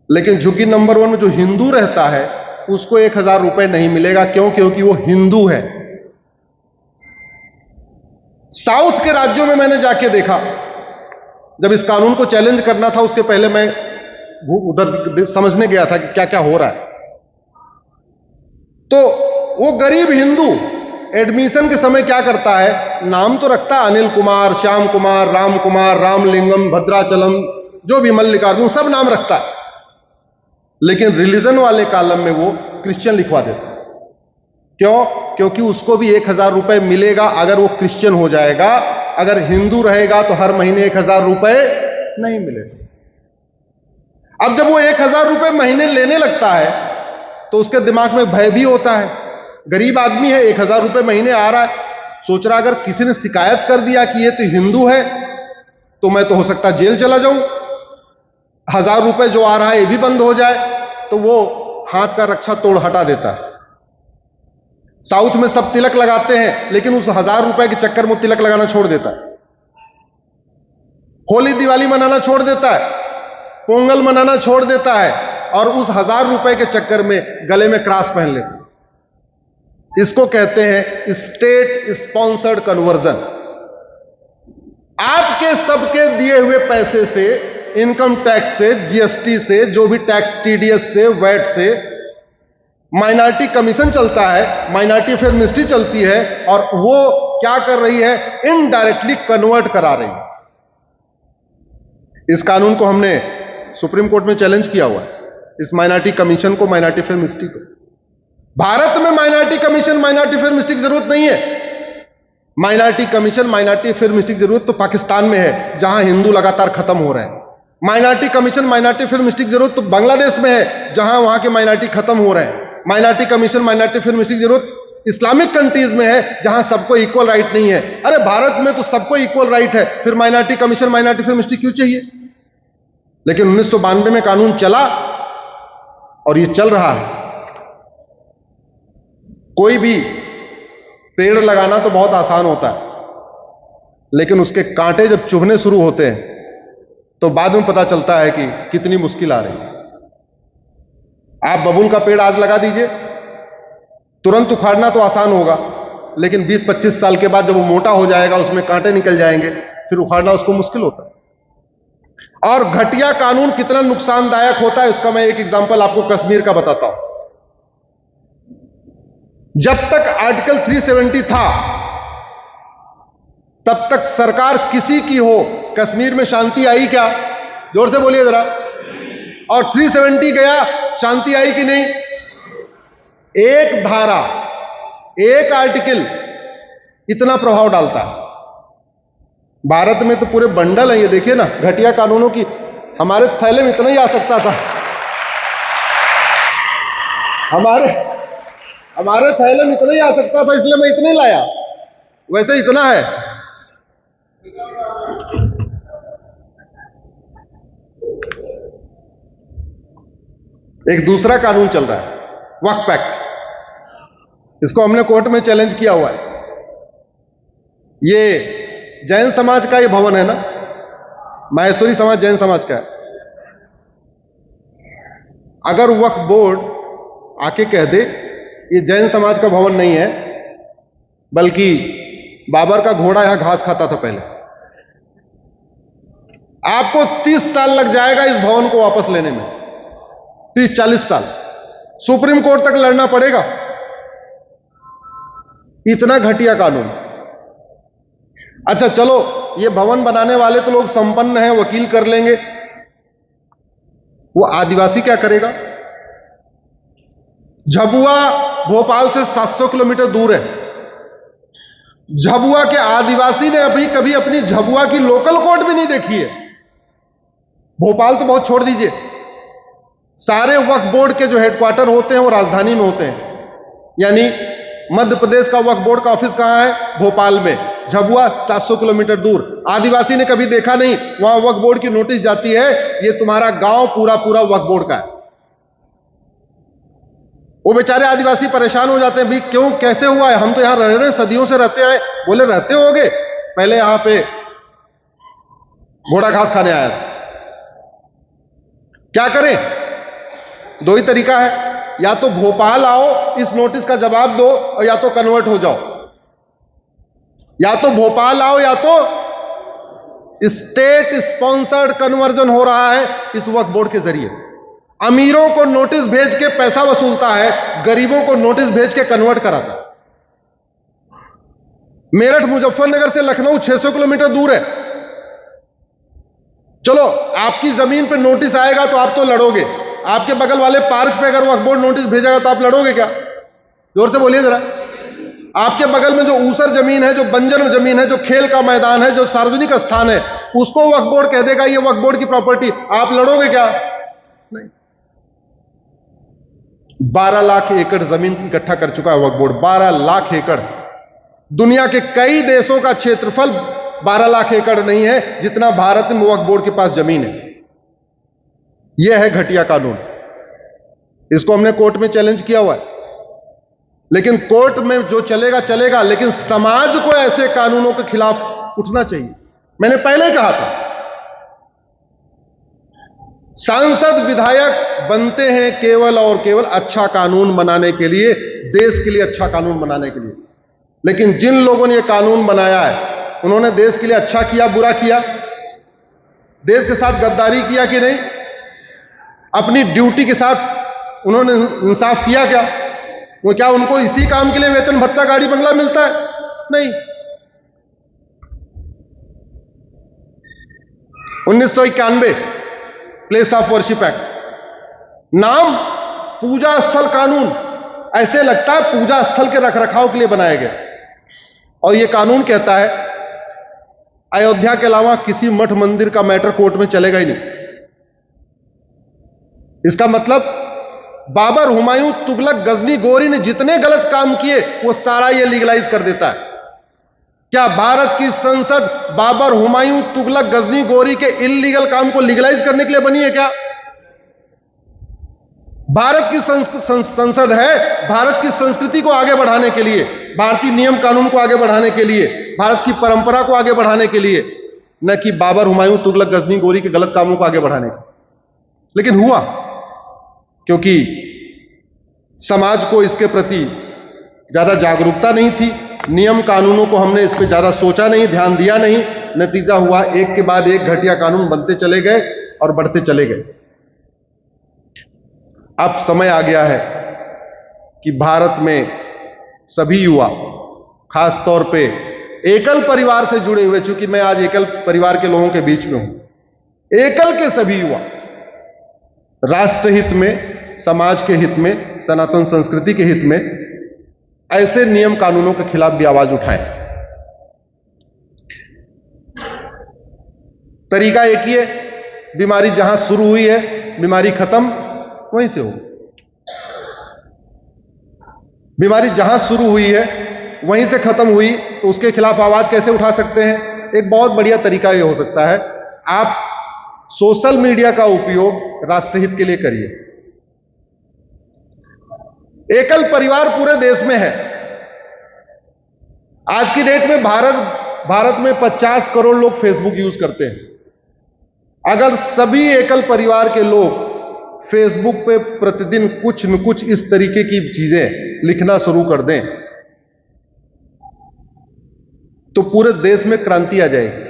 लेकिन झुग्गी नंबर 1 में जो हिंदू रहता है उसको 1000 रुपए नहीं मिलेगा। क्यों? क्योंकि वो हिंदू है। साउथ के राज्यों में मैंने जाके देखा, जब इस कानून को चैलेंज करना था उसके पहले मैं उधर समझने गया था कि क्या क्या हो रहा है। तो वो गरीब हिंदू एडमिशन के समय क्या करता है, नाम तो रखता है अनिल कुमार, श्याम कुमार, रामलिंगम, भद्राचलम, जो भी मल्लिकार्जुन, सब नाम रखता है, लेकिन रिलीजन वाले कॉलम में वो क्रिश्चियन लिखवा देता है। क्यों? क्योंकि उसको भी 1000 रुपए मिलेगा अगर वो क्रिश्चियन हो जाएगा। अगर हिंदू रहेगा तो हर महीने 1000 रुपए नहीं मिलेगा। अब जब वो 1000 रुपए महीने लेने लगता है तो उसके दिमाग में भय भी होता है। गरीब आदमी है, 1000 रुपए महीने आ रहा है, सोच रहा अगर किसी ने शिकायत कर दिया कि ये तो हिंदू है तो मैं तो हो सकता जेल चला जाऊं, 1000 रुपए जो आ रहा है ये भी बंद हो जाए, तो वो हाथ का रक्षा तोड़ हटा देता है। साउथ में सब तिलक लगाते हैं, लेकिन उस 1000 रुपए के चक्कर में तिलक लगाना छोड़ देता है। होली दिवाली मनाना छोड़ देता है, पोंगल मनाना छोड़ देता है, और उस 1000 रुपए के चक्कर में गले में क्रॉस पहन लेते हैं। इसको कहते हैं स्टेट स्पॉन्सर्ड कन्वर्जन। आपके सबके दिए हुए पैसे से, इनकम टैक्स से, जीएसटी से, जो भी टैक्स, टीडीएस से, वैट से, माइनॉरिटी कमीशन चलता है, माइनॉरिटी अफेयर मिनिस्ट्री चलती है, और वो क्या कर रही है, इनडायरेक्टली कन्वर्ट करा रही है। इस कानून को हमने सुप्रीम कोर्ट में चैलेंज किया हुआ है, इस माइनॉरिटी कमीशन को, माइनॉरिटी अफेयर मिनिस्ट्री को। भारत में minority commission, minority affair ministry की जरूरत नहीं है। Minority commission, minority affair ministry की जरूरत तो पाकिस्तान में है, जहां हिंदू लगातार खत्म हो रहे हैं। Minority commission, minority affair ministry की जरूरत तो बांग्लादेश में है, जहां वहां के माइनॉरिटी खत्म हो रहे हैं। Minority commission, minority affair ministry की जरूरत इस्लामिक कंट्रीज में है, जहां सबको इक्वल राइट नहीं है। अरे भारत में तो सबको इक्वल राइट है, फिर minority commission, minority affair ministry क्यों चाहिए? लेकिन 1992 में कानून चला और ये चल रहा है। कोई भी पेड़ लगाना तो बहुत आसान होता है, लेकिन उसके कांटे जब चुभने शुरू होते हैं तो बाद में पता चलता है कि कितनी मुश्किल आ रही है। आप बबूल का पेड़ आज लगा दीजिए, तुरंत उखाड़ना तो आसान होगा, लेकिन 20-25 साल के बाद जब वो मोटा हो जाएगा, उसमें कांटे निकल जाएंगे, फिर उखाड़ना उसको मुश्किल होता है। और घटिया कानून कितना नुकसानदायक होता है, इसका मैं एक एग्जांपल आपको कश्मीर का बताता हूं। जब तक आर्टिकल 370 था, तब तक सरकार किसी की हो, कश्मीर में शांति आई क्या? जोर से बोलिए जरा। और 370 गया, शांति आई कि नहीं? एक धारा, एक आर्टिकल इतना प्रभाव डालता है। भारत में तो पूरे बंडल है, ये देखिए ना, घटिया कानूनों की। हमारे थैले में इतना ही आ सकता था, हमारे थैले में इतना ही आ सकता था, इसलिए मैं इतने लाया। वैसे इतना है। एक दूसरा कानून चल रहा है, वक्फ एक्ट। इसको हमने कोर्ट में चैलेंज किया हुआ है। ये जैन समाज का ये भवन है ना, माहेश्वरी समाज जैन समाज का है। अगर वक्फ बोर्ड आके कह दे ये जैन समाज का भवन नहीं है, बल्कि बाबर का घोड़ा यहां घास खाता था पहले, आपको 30 साल लग जाएगा इस भवन को वापस लेने में, 30-40 साल, सुप्रीम कोर्ट तक लड़ना पड़ेगा। इतना घटिया कानून। अच्छा चलो, ये भवन बनाने वाले तो लोग संपन्न हैं, वकील कर लेंगे, वो आदिवासी क्या करेगा? झबुआ भोपाल से 700 किलोमीटर दूर है। झबुआ के आदिवासी ने अभी कभी अपनी झबुआ की लोकल कोर्ट भी नहीं देखी है। भोपाल तो बहुत छोड़ दीजिए, सारे वक्फ बोर्ड के जो हेडक्वार्टर होते हैं वो राजधानी में होते हैं। यानी मध्य प्रदेश का वक्फ बोर्ड का ऑफिस कहां है? भोपाल में। झबुआ 700 किलोमीटर दूर। आदिवासी ने कभी देखा नहीं, वहां वक्फ बोर्ड की नोटिस जाती है, ये तुम्हारा गांव पूरा पूरा वक्फ बोर्ड का है। वो बेचारे आदिवासी परेशान हो जाते हैं, भाई क्यों, कैसे हुआ है? हम तो यहां रह रहे, सदियों से रहते आए। बोले रहते होगे, पहले यहां पे घोड़ा घास खाने आया था। क्या करें? दो ही तरीका है, या तो भोपाल आओ, इस नोटिस का जवाब दो, और या तो कन्वर्ट हो जाओ। या तो भोपाल आओ, या तो स्टेट स्पॉन्सर्ड कन्वर्जन हो रहा है इस वक्फ बोर्ड के जरिए। अमीरों को नोटिस भेज के पैसा वसूलता है, गरीबों को नोटिस भेज के कन्वर्ट कराता है। मेरठ मुजफ्फरनगर से लखनऊ 600 किलोमीटर दूर है। चलो, आपकी जमीन पे नोटिस आएगा तो आप तो लड़ोगे, आपके बगल वाले पार्क पे अगर वक्फ बोर्ड नोटिस भेजेगा तो आप लड़ोगे क्या? जोर से बोलिए जरा। आपके बगल में जो ऊसर जमीन है, जो बंजर जमीन है, जो खेल का मैदान है, जो सार्वजनिक स्थान है, उसको वक्फ बोर्ड कह देगा ये वक्फ बोर्ड की प्रॉपर्टी, आप लड़ोगे क्या? नहीं। 12 लाख एकड़ जमीन इकट्ठा कर चुका है वक्फ बोर्ड। 12 लाख एकड़। दुनिया के कई देशों का क्षेत्रफल 12 लाख एकड़ नहीं है जितना भारत में वक्फ बोर्ड के पास जमीन है। यह है घटिया कानून। इसको हमने कोर्ट में चैलेंज किया हुआ है, लेकिन कोर्ट में जो चलेगा चलेगा, लेकिन समाज को ऐसे कानूनों के खिलाफ उठना चाहिए। मैंने पहले कहा था, सांसद विधायक बनते हैं केवल और केवल अच्छा कानून बनाने के लिए, देश के लिए अच्छा कानून बनाने के लिए। लेकिन जिन लोगों ने यह कानून बनाया है, उन्होंने देश के लिए अच्छा किया, बुरा किया? देश के साथ गद्दारी किया कि नहीं? अपनी ड्यूटी के साथ उन्होंने इंसाफ किया क्या? वो क्या उनको इसी काम के लिए वेतन भत्ता गाड़ी बंगला मिलता है? नहीं। 1991 प्लेस ऑफ वर्शिप एक्ट, नाम पूजा स्थल कानून। ऐसे लगता है पूजा स्थल के रखरखाव के लिए बनाया गया। और यह कानून कहता है अयोध्या के अलावा किसी मठ मंदिर का मैटर कोर्ट में चलेगा ही नहीं। इसका मतलब बाबर, हुमायूं, तुगलक, गजनी, गोरी ने जितने गलत काम किए वो सारा ये लीगलाइज कर देता है। क्या भारत की संसद बाबर, हुमायूं, तुगलक, गजनी, गोरी के इल्लीगल काम को लीगलाइज करने के लिए बनी है क्या? भारत की संसद है भारत की संस्कृति को आगे बढ़ाने के लिए, भारतीय नियम कानून को आगे बढ़ाने के लिए, भारत की परंपरा को आगे बढ़ाने के लिए, न कि बाबर, हुमायूं, तुगलक, गजनी, गोरी के गलत कामों को आगे बढ़ाने के लिए। लेकिन हुआ क्योंकि समाज को इसके प्रति ज्यादा जागरूकता नहीं थी, नियम कानूनों को हमने इस पर ज्यादा सोचा नहीं, ध्यान दिया नहीं। नतीजा हुआ एक के बाद एक घटिया कानून बनते चले गए और बढ़ते चले गए। अब समय आ गया है कि भारत में सभी युवा, खास तौर पे एकल परिवार से जुड़े हुए, चूंकि मैं आज एकल परिवार के लोगों के बीच में हूं, एकल के सभी युवा राष्ट्र हित में, समाज के हित में, सनातन संस्कृति के हित में ऐसे नियम कानूनों के खिलाफ भी आवाज उठाएं। तरीका एक ही है, बीमारी जहां शुरू हुई है बीमारी खत्म वहीं से हो। बीमारी जहां शुरू हुई है वहीं से खत्म हुई, तो उसके खिलाफ आवाज कैसे उठा सकते हैं? एक बहुत बढ़िया तरीका यह हो सकता है, आप सोशल मीडिया का उपयोग राष्ट्रहित के लिए करिए। एकल परिवार पूरे देश में है। आज की डेट में भारत में 50 करोड़ लोग फेसबुक यूज करते हैं। अगर सभी एकल परिवार के लोग फेसबुक पे प्रतिदिन कुछ न कुछ इस तरीके की चीजें लिखना शुरू कर दें, तो पूरे देश में क्रांति आ जाएगी।